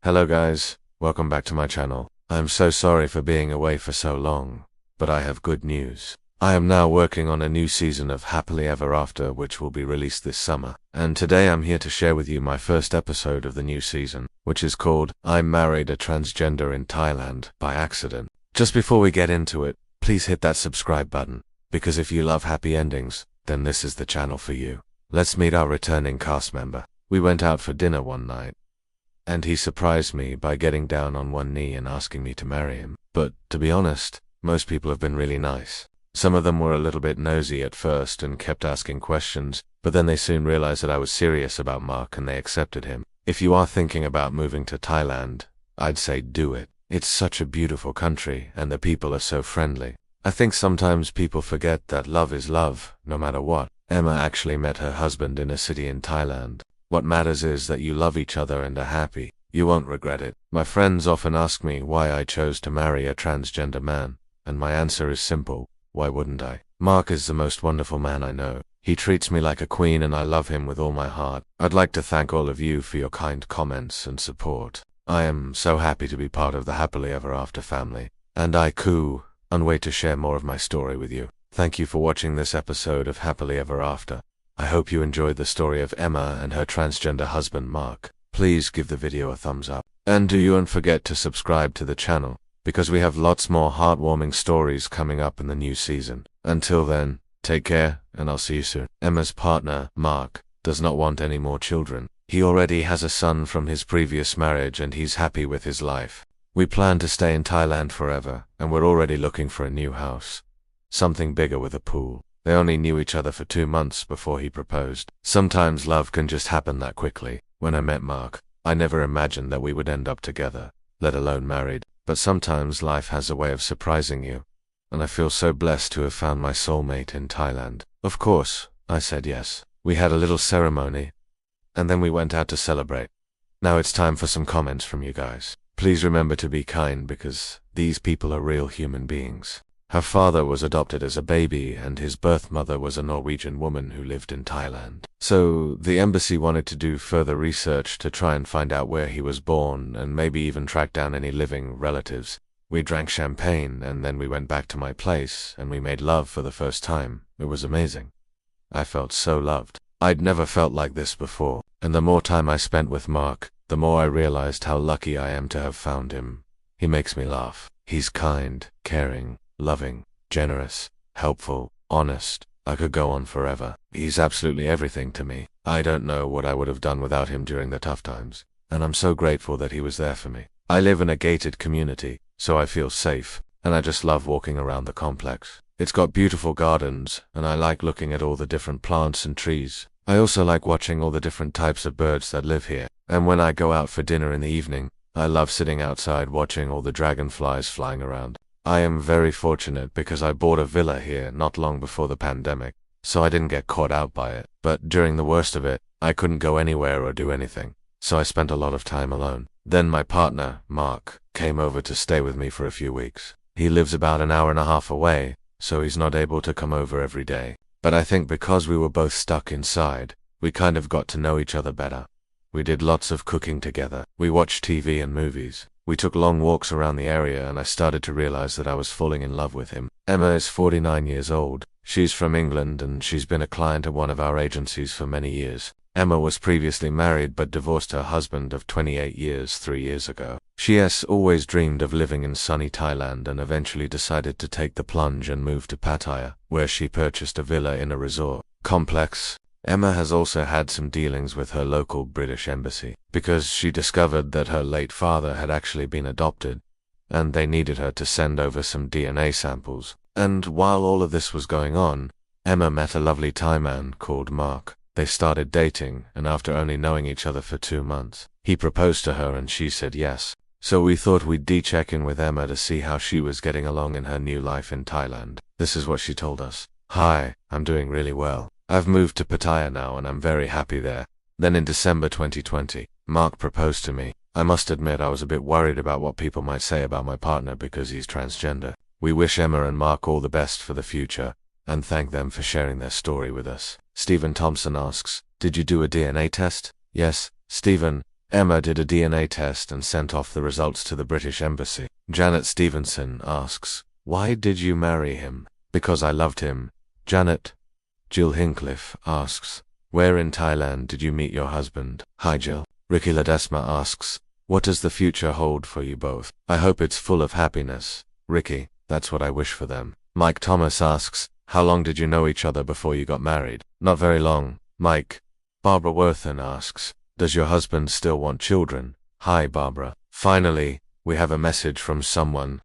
Hello guys, welcome back to my channel. I'm so sorry for being away for so long, but I have good news. I am now working on a new season of Happily Ever After, which will be released this summer. And today I'm here to share with you my first episode of the new season, which is called I Married a Transgender in Thailand by Accident. Just before we get into it, please hit that subscribe button, because if you love happy endings, then this is the channel for you. Let's meet our returning cast member. We went out for dinner one night, and he surprised me by getting down on one knee and asking me to marry him. But, to be honest, most people have been really nice. Some of them were a little bit nosy at first and kept asking questions, but then they soon realized that I was serious about Mark and they accepted him. If you are thinking about moving to Thailand, I'd say do it. It's such a beautiful country and the people are so friendly. I think sometimes people forget that love is love, no matter what. Emma actually met her husband in a city in Thailand. What matters is that you love each other and are happy. You won't regret it. My friends often ask me why I chose to marry a transgender man, and my answer is simple. Why wouldn't I? Mark is the most wonderful man I know. He treats me like a queen and I love him with all my heart. I'd like to thank all of you for your kind comments and support. I am so happy to be part of the Happily Ever After family, and I can't wait to share more of my story with you. Thank you for watching this episode of Happily Ever After. I hope you enjoyed the story of Emma and her transgender husband Mark. Please give the video a thumbs up. And don't forget to subscribe to the channel, because we have lots more heartwarming stories coming up in the new season. Until then, take care, and I'll see you soon. Emma's partner, Mark, does not want any more children. He already has a son from his previous marriage and he's happy with his life. We plan to stay in Thailand forever, and we're already looking for a new house. Something bigger with a pool. They only knew each other for 2 months before he proposed. Sometimes love can just happen that quickly. When I met Mark, I never imagined that we would end up together, let alone married. But sometimes life has a way of surprising you, and I feel so blessed to have found my soulmate in Thailand. Of course, I said yes. We had a little ceremony, and then we went out to celebrate. Now it's time for some comments from you guys. Please remember to be kind because these people are real human beings. Her father was adopted as a baby and his birth mother was a Norwegian woman who lived in Thailand. So the embassy wanted to do further research to try and find out where he was born and maybe even track down any living relatives. We drank champagne and then we went back to my place and we made love for the first time. It was amazing. I felt so loved. I'd never felt like this before, and the more time I spent with Mark, the more I realized how lucky I am to have found him. He makes me laugh. He's kind, caring, loving, generous, helpful, honest. I could go on forever. He's absolutely everything to me. I don't know what I would have done without him during the tough times, and I'm so grateful that he was there for me. I live in a gated community, so I feel safe, and I just love walking around the complex. It's got beautiful gardens, and I like looking at all the different plants and trees. I also like watching all the different types of birds that live here, and when I go out for dinner in the evening, I love sitting outside watching all the dragonflies flying around. I am very fortunate because I bought a villa here not long before the pandemic, so I didn't get caught out by it. But during the worst of it, I couldn't go anywhere or do anything, so I spent a lot of time alone. Then my partner, Mark, came over to stay with me for a few weeks. He lives about an hour and a half away, so he's not able to come over every day. But I think because we were both stuck inside, we kind of got to know each other better. We did lots of cooking together. We watched TV and movies. We took long walks around the area and I started to realize that I was falling in love with him. Emma is 49 years old. She's from England and she's been a client at one of our agencies for many years. Emma was previously married but divorced her husband of 28 years 3 years ago. She has always dreamed of living in sunny Thailand and eventually decided to take the plunge and move to Pattaya, where she purchased a villa in a resort complex. Emma has also had some dealings with her local British embassy, because she discovered that her late father had actually been adopted, and they needed her to send over some DNA samples. And while all of this was going on, Emma met a lovely Thai man called Mark. They started dating, and after only knowing each other for 2 months, he proposed to her and she said yes. So we thought we'd check in with Emma to see how she was getting along in her new life in Thailand. This is what she told us. Hi, I'm doing really well. I've moved to Pattaya now and I'm very happy there. Then in December 2020, Mark proposed to me. I must admit I was a bit worried about what people might say about my partner because he's transgender. We wish Emma and Mark all the best for the future, and thank them for sharing their story with us. Stephen Thompson asks, did you do a DNA test? Yes, Stephen, Emma did a DNA test and sent off the results to the British Embassy. Janet Stevenson asks, "Why did you marry him?" "Because I loved him." Janet. Jill Hincliffe asks, "Where in Thailand did you meet your husband?" Hi Jill. Ricky Ledesma asks, "What does the future hold for you both?" "I hope it's full of happiness." Ricky, "That's what I wish for them." Mike Thomas asks, "How long did you know each other before you got married?" "Not very long." Mike. Barbara Worthen asks, "Does your husband still want children?" Hi Barbara. Finally, we have a message from someone